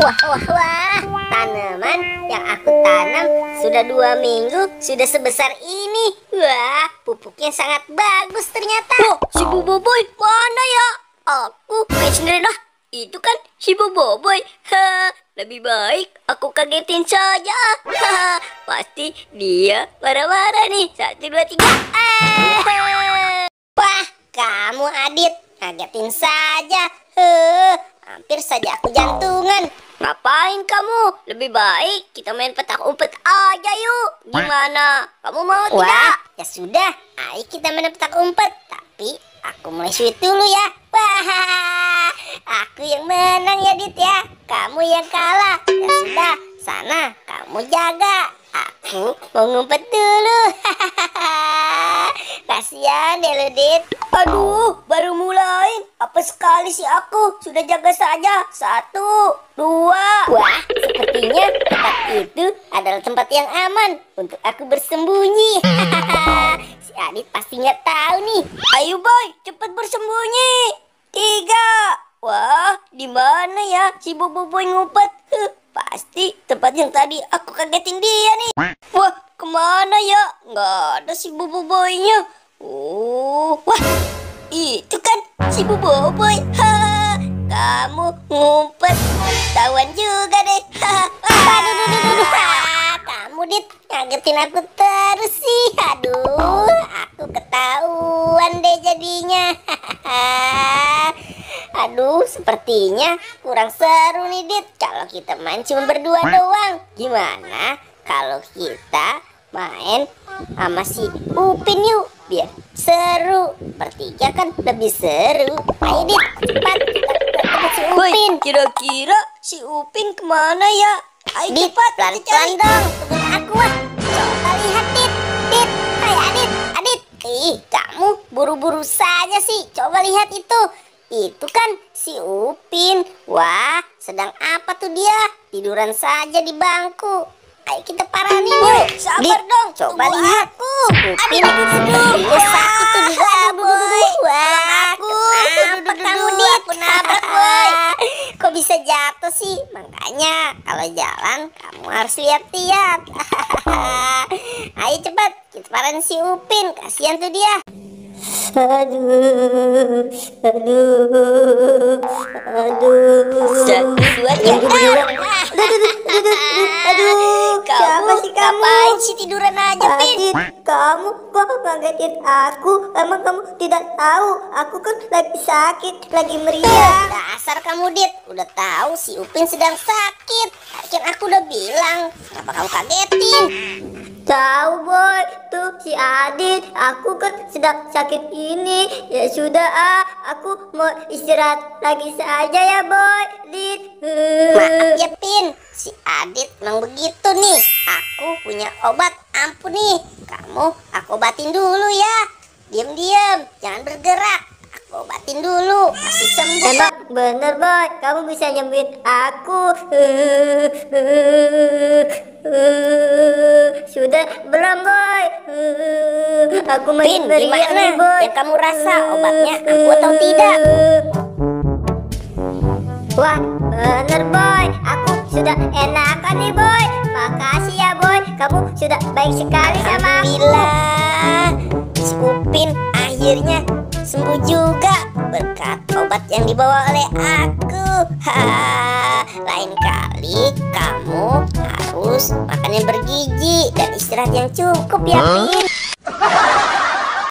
Wah, wah, wah. Tanaman yang aku tanam sudah 2 minggu sudah sebesar ini. Wah, pupuknya sangat bagus ternyata. Oh, si Boboiboy mana ya? Aku main sendiri dah. Itu kan si Boboiboy. Lebih baik aku kagetin saja. Pasti dia marah-marah nih. 1, 2, 3. Wah, kamu Adit, ngagetin saja. Hampir saja aku jantungan. Ngapain kamu? Lebih baik kita main petak umpet aja yuk. Gimana? Kamu mau tidak? Wah, ya sudah. Ayo kita main petak umpet. Tapi aku mulai sweet dulu ya. Wah, aku yang menang ya Dit ya. Kamu yang kalah. Ya sudah, sana kamu jaga. Aku mau ngumpet dulu. Kasihan deh lu Dit. Aduh, baru mulai. Apa sekali sih aku? Sudah jaga saja. 1, 2. Wah, sepertinya tempat itu adalah tempat yang aman untuk aku bersembunyi. Si Adit pasti nggak tahu nih. Ayo boy, cepat bersembunyi. 3. Wah, di mana ya si Boboiboy ngumpet? Pasti tempat yang tadi aku kagetin dia nih. Wah, kemana ya? Nggak ada si Boboiboynya. Wah, itu kan si Boboiboy. Kamu ngumpet, tawan juga deh. Aduh. Kamu Dit ngagetin aku terus sih. Aduh, aku ketahuan deh jadinya. Aduh, sepertinya kurang seru nih Dit kalau kita main cuma berdua doang. Gimana kalau kita main sama si Upin yuk, biar seru. Bertiga kan lebih seru. Ayo Dit, cepat kita ketemu si Upin. Kira-kira si Upin kemana ya? Ayo Dit, cepat pelan-pelan dong, tungguin aku wah. Coba lihat Dit, hai Adit. Ih, kamu buru-buru saja sih. Coba lihat itu. Itu kan si Upin. Wah, sedang apa tuh dia? Tiduran saja di bangku. Ayo kita paranin yuk. Sabar dong, coba tunggu lihat. aku. Upin sepertinya sakit tuh di boy. Wah, kenapa kamu Dit? Aku nabrak boy. Kok bisa jatuh sih? Makanya kalau jalan kamu harus lihat-lihat. Ayo cepat kita paranin si Upin. Kasihan tuh dia. Aduh. 1, 2, 3. Aduh, siapa sih kamu? Ngapain sih tiduran aja, Pin? Adit, kamu kok ngagetin aku? Emang kamu tidak tahu? Aku kan lagi sakit, lagi meriang. Dasar kamu Dit, udah tahu si Upin sedang sakit. Kan aku udah bilang, kenapa kamu kagetin? Tahu boy, tuh si Adit, aku kan sedang sakit ini. Ya sudah aku mau istirahat lagi saja ya boy, Dit. Maaf ya Pin, si Adit memang begitu nih. Aku punya obat ampuh nih. Kamu aku obatin dulu ya. Diam-diam, jangan bergerak. Aku obatin dulu, pasti sembuh. Emang bener boy, kamu bisa nyembuhin aku. Sudah belum boy? Aku makin meriang nih boy. Yang kamu rasa obatnya aku atau tidak? Wah bener boy, aku sudah enakan nih boy. Makasih ya boy, kamu sudah baik sekali sama aku. Alhamdulillah, si Upin akhirnya sembuh juga berkat obat yang dibawa oleh aku. Lain kali kamu harus makan yang bergizi dan istirahat yang cukup ya Pin.